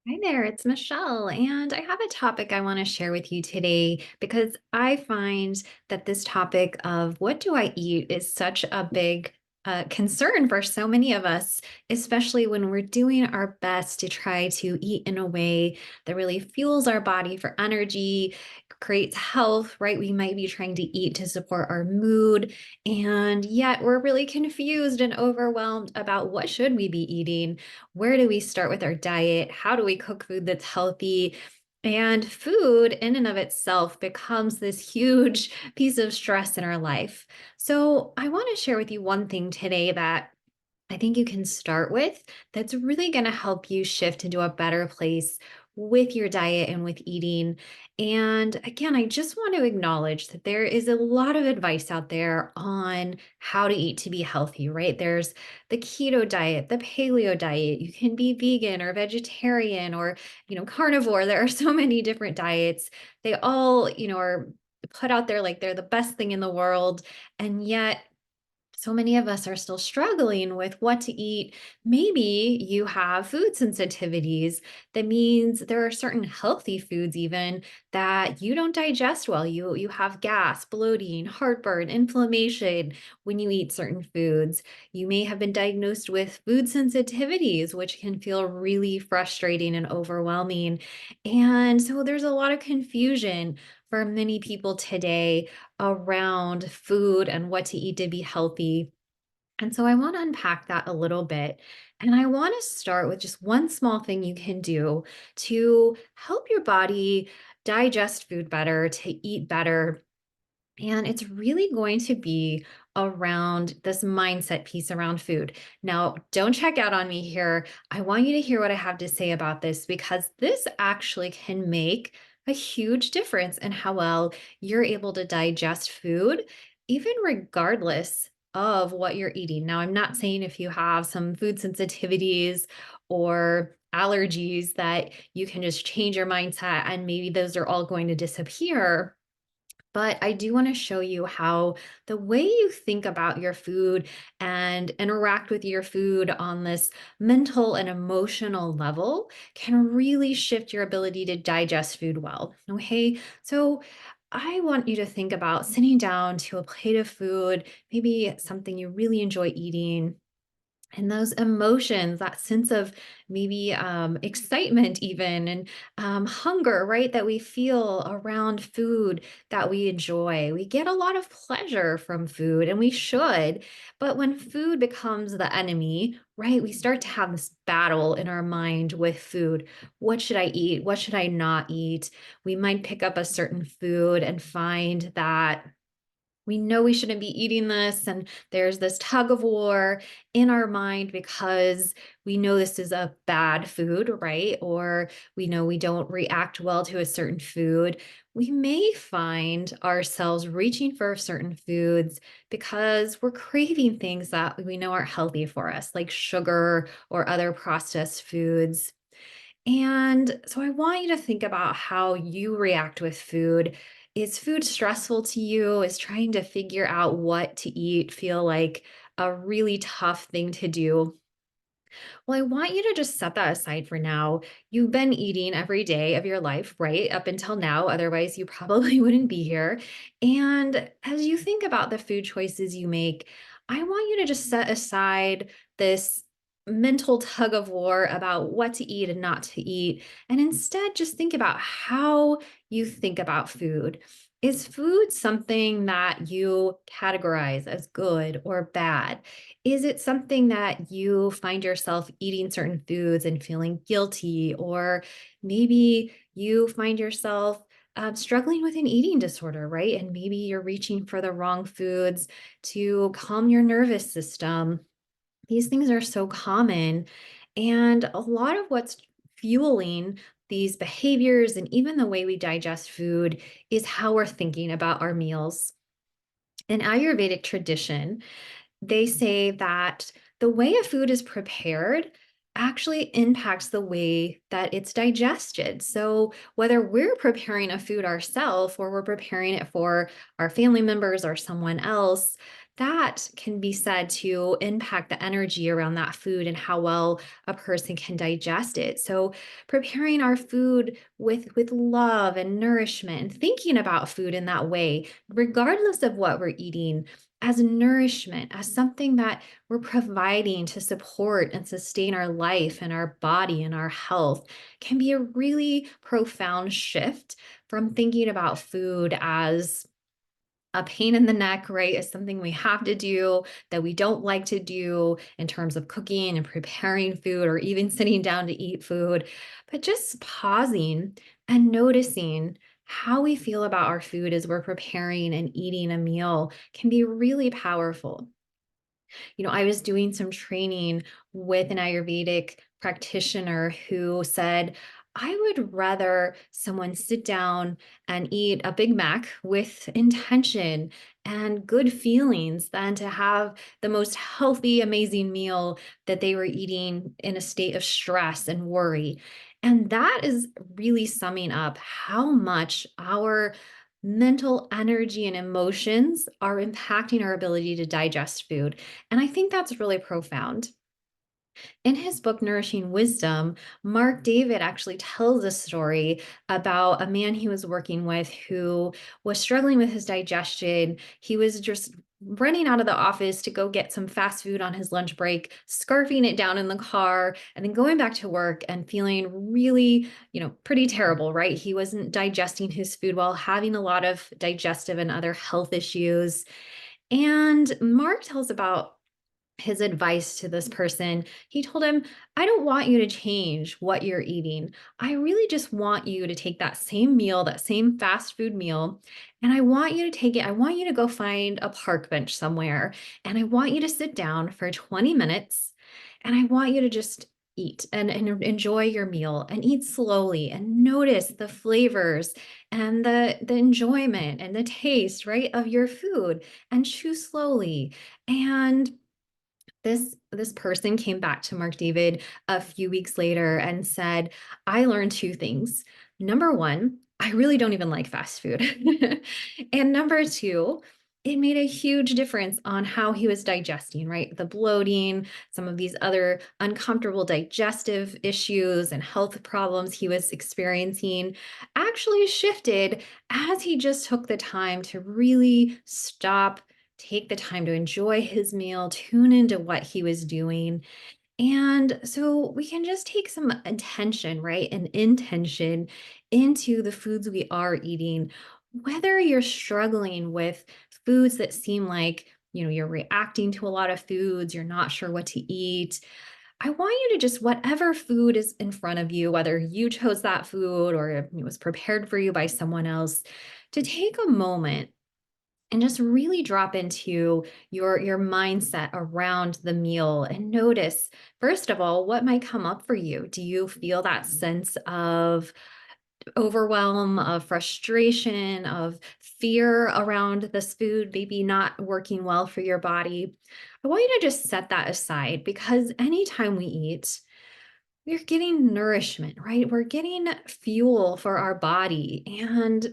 Hi there, it's Michelle, and I have a topic I want to share with you today because I find that this topic of what do I eat is such a big concern for so many of us, especially when we're doing our best to try to eat in a way that really fuels our body for energy, creates health, right? We might be trying to eat to support our mood, and yet we're really confused and overwhelmed about what should we be eating. Where do we start with our diet? How do we cook food that's healthy? And food, in and of itself, becomes this huge piece of stress in our life. So, I want to share with you one thing today that I think you can start with that's really going to help you shift into a better place with your diet and with eating. And again, I just want to acknowledge that there is a lot of advice out there on how to eat to be healthy, right? There's the keto diet, the paleo diet. You can be vegan or vegetarian or, carnivore. There are so many different diets. They all, are put out there like they're the best thing in the world. And yet, so many of us are still struggling with what to eat. Maybe you have food sensitivities. That means there are certain healthy foods even that you don't digest well. You have gas, bloating, heartburn, inflammation when you eat certain foods. You may have been diagnosed with food sensitivities, which can feel really frustrating and overwhelming. And so there's a lot of confusion for many people today around food and what to eat to be healthy. And so I want to unpack that a little bit. And I want to start with just one small thing you can do to help your body digest food better, to eat better. And it's really going to be around this mindset piece around food. Now, don't check out on me here. I want you to hear what I have to say about this because this actually can make a huge difference in how well you're able to digest food, even regardless of what you're eating. Now, I'm not saying if you have some food sensitivities or allergies that you can just change your mindset and maybe those are all going to disappear, but I do want to show you how the way you think about your food and interact with your food on this mental and emotional level can really shift your ability to digest food well. Okay. So I want you to think about sitting down to a plate of food, maybe something you really enjoy eating, and those emotions, that sense of maybe excitement, even, and hunger, right, that we feel around food that we enjoy. We get a lot of pleasure from food, and we should. But when food becomes the enemy, right, we start to have this battle in our mind with food. What should I eat? What should I not eat? We might pick up a certain food and find that we know we shouldn't be eating this, and there's this tug of war in our mind because we know this is a bad food, right? Or we know we don't react well to a certain food. We may find ourselves reaching for certain foods because we're craving things that we know aren't healthy for us, like sugar or other processed foods. And so I want you to think about how you react with food. Is food stressful to you? Is trying to figure out what to eat feel like a really tough thing to do? Well, I want you to just set that aside for now. You've been eating every day of your life, right? Up until now. Otherwise, you probably wouldn't be here. And as you think about the food choices you make, I want you to just set aside this mental tug of war about what to eat and not to eat. And instead, just think about how you think about food. Is food something that you categorize as good or bad? Is it something that you find yourself eating certain foods and feeling guilty? Or maybe you find yourself struggling with an eating disorder, right? And maybe you're reaching for the wrong foods to calm your nervous system. These things are so common. And a lot of what's fueling these behaviors and even the way we digest food is how we're thinking about our meals. In Ayurvedic tradition, they say that the way a food is prepared actually impacts the way that it's digested. So, whether we're preparing a food ourselves or we're preparing it for our family members or someone else, that can be said to impact the energy around that food and how well a person can digest it. So preparing our food with love and nourishment and thinking about food in that way, regardless of what we're eating, as nourishment, as something that we're providing to support and sustain our life and our body and our health, can be a really profound shift from thinking about food as a pain in the neck, right? Is something we have to do that we don't like to do in terms of cooking and preparing food or even sitting down to eat food, but just pausing and noticing how we feel about our food as we're preparing and eating a meal can be really powerful. I was doing some training with an Ayurvedic practitioner who said, I would rather someone sit down and eat a Big Mac with intention and good feelings than to have the most healthy, amazing meal that they were eating in a state of stress and worry. And that is really summing up how much our mental energy and emotions are impacting our ability to digest food. And I think that's really profound. In his book, Nourishing Wisdom, Mark David actually tells a story about a man he was working with who was struggling with his digestion. He was just running out of the office to go get some fast food on his lunch break, scarfing it down in the car, and then going back to work and feeling really, pretty terrible, right? He wasn't digesting his food well, having a lot of digestive and other health issues. And Mark tells about his advice to this person. He told him, I don't want you to change what you're eating. I really just want you to take that same meal, that same fast food meal, and I want you to take it. I want you to go find a park bench somewhere, and I want you to sit down for 20 minutes, and I want you to just eat and enjoy your meal and eat slowly and notice the flavors and the enjoyment and the taste, right, of your food, and chew slowly. And this person came back to Mark David a few weeks later and said, I learned two things. Number one, I really don't even like fast food. And number two, it made a huge difference on how he was digesting, right? The bloating, some of these other uncomfortable digestive issues and health problems he was experiencing actually shifted as he just took the time to really stop, take the time to enjoy his meal, tune into what he was doing. And so we can just take some attention, right? And intention into the foods we are eating. Whether you're struggling with foods that seem like, you're reacting to a lot of foods, you're not sure what to eat. I want you to just, whatever food is in front of you, whether you chose that food or it was prepared for you by someone else, to take a moment and just really drop into your mindset around the meal and notice, first of all, what might come up for you. Do you feel that sense of overwhelm, of frustration, of fear around this food maybe not working well for your body? I want you to just set that aside, because anytime we eat, we're getting nourishment, right? We're getting fuel for our body, and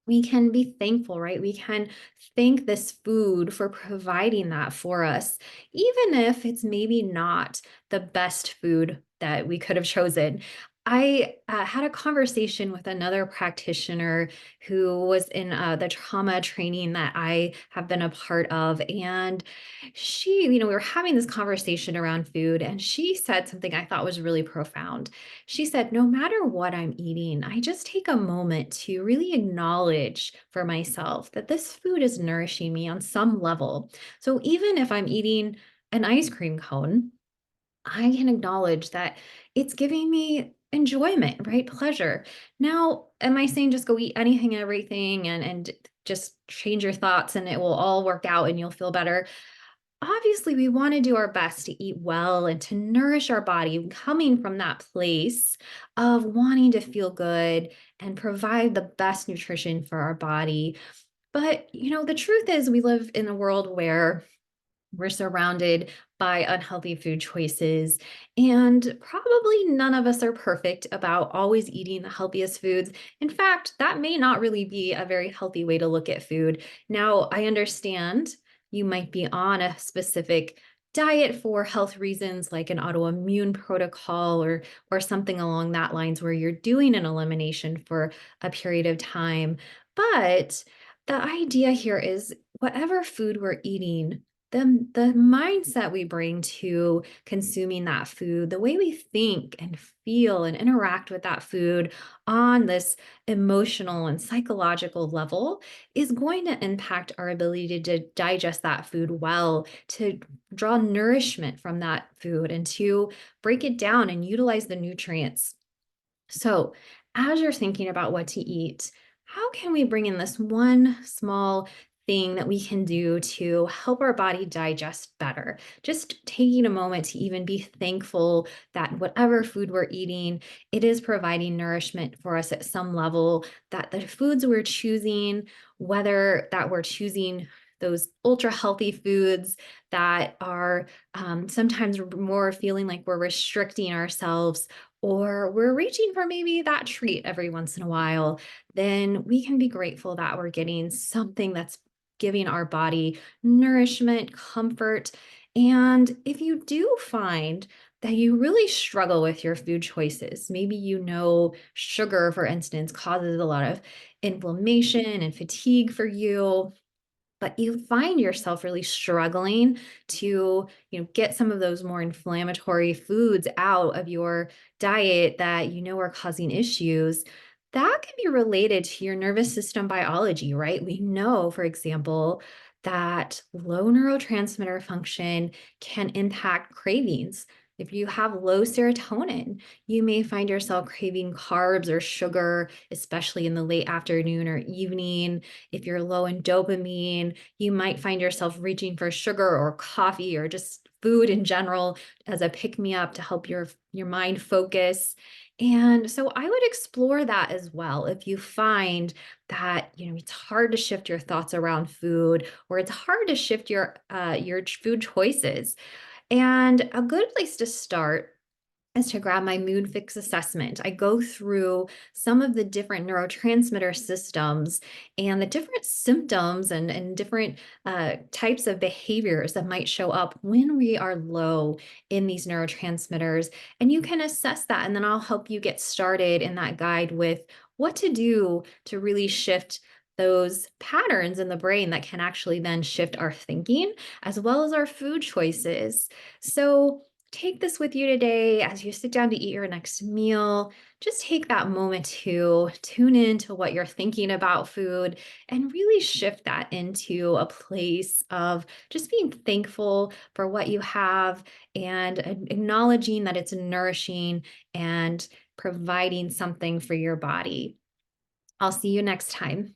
we can be thankful, right? We can thank this food for providing that for us, even if it's maybe not the best food that we could have chosen. I had a conversation with another practitioner who was in the trauma training that I have been a part of. And she, we were having this conversation around food, and she said something I thought was really profound. She said, no matter what I'm eating, I just take a moment to really acknowledge for myself that this food is nourishing me on some level. So even if I'm eating an ice cream cone, I can acknowledge that it's giving me enjoyment, right? Pleasure. Now, am I saying just go eat anything and everything and just change your thoughts and it will all work out and you'll feel better? Obviously, we want to do our best to eat well and to nourish our body, coming from that place of wanting to feel good and provide the best nutrition for our body. But, the truth is, we live in a world where we're surrounded by unhealthy food choices, and probably none of us are perfect about always eating the healthiest foods. In fact, that may not really be a very healthy way to look at food. Now, I understand you might be on a specific diet for health reasons like an autoimmune protocol or something along that lines where you're doing an elimination for a period of time. But the idea here is whatever food we're eating, the mindset we bring to consuming that food, the way we think and feel and interact with that food on this emotional and psychological level is going to impact our ability to digest that food well, to draw nourishment from that food, and to break it down and utilize the nutrients. So, as you're thinking about what to eat, how can we bring in this one small thing that we can do to help our body digest better? Just taking a moment to even be thankful that whatever food we're eating, it is providing nourishment for us at some level, that the foods we're choosing, whether that we're choosing those ultra healthy foods that are sometimes more feeling like we're restricting ourselves, or we're reaching for maybe that treat every once in a while, then we can be grateful that we're getting something that's giving our body nourishment, comfort. And if you do find that you really struggle with your food choices, maybe sugar, for instance, causes a lot of inflammation and fatigue for you, but you find yourself really struggling to get some of those more inflammatory foods out of your diet that are causing issues, that can be related to your nervous system biology, right? We know, for example, that low neurotransmitter function can impact cravings. If you have low serotonin, you may find yourself craving carbs or sugar, especially in the late afternoon or evening. If you're low in dopamine, you might find yourself reaching for sugar or coffee or just food in general as a pick me up to help your mind focus. And so I would explore that as well. If you find that it's hard to shift your thoughts around food, or it's hard to shift your food choices, and a good place to start is to grab my mood fix assessment. I go through some of the different neurotransmitter systems and the different symptoms and different types of behaviors that might show up when we are low in these neurotransmitters. And you can assess that. And then I'll help you get started in that guide with what to do to really shift those patterns in the brain that can actually then shift our thinking as well as our food choices. So, take this with you today as you sit down to eat your next meal. Just take that moment to tune in to what you're thinking about food and really shift that into a place of just being thankful for what you have and acknowledging that it's nourishing and providing something for your body. I'll see you next time.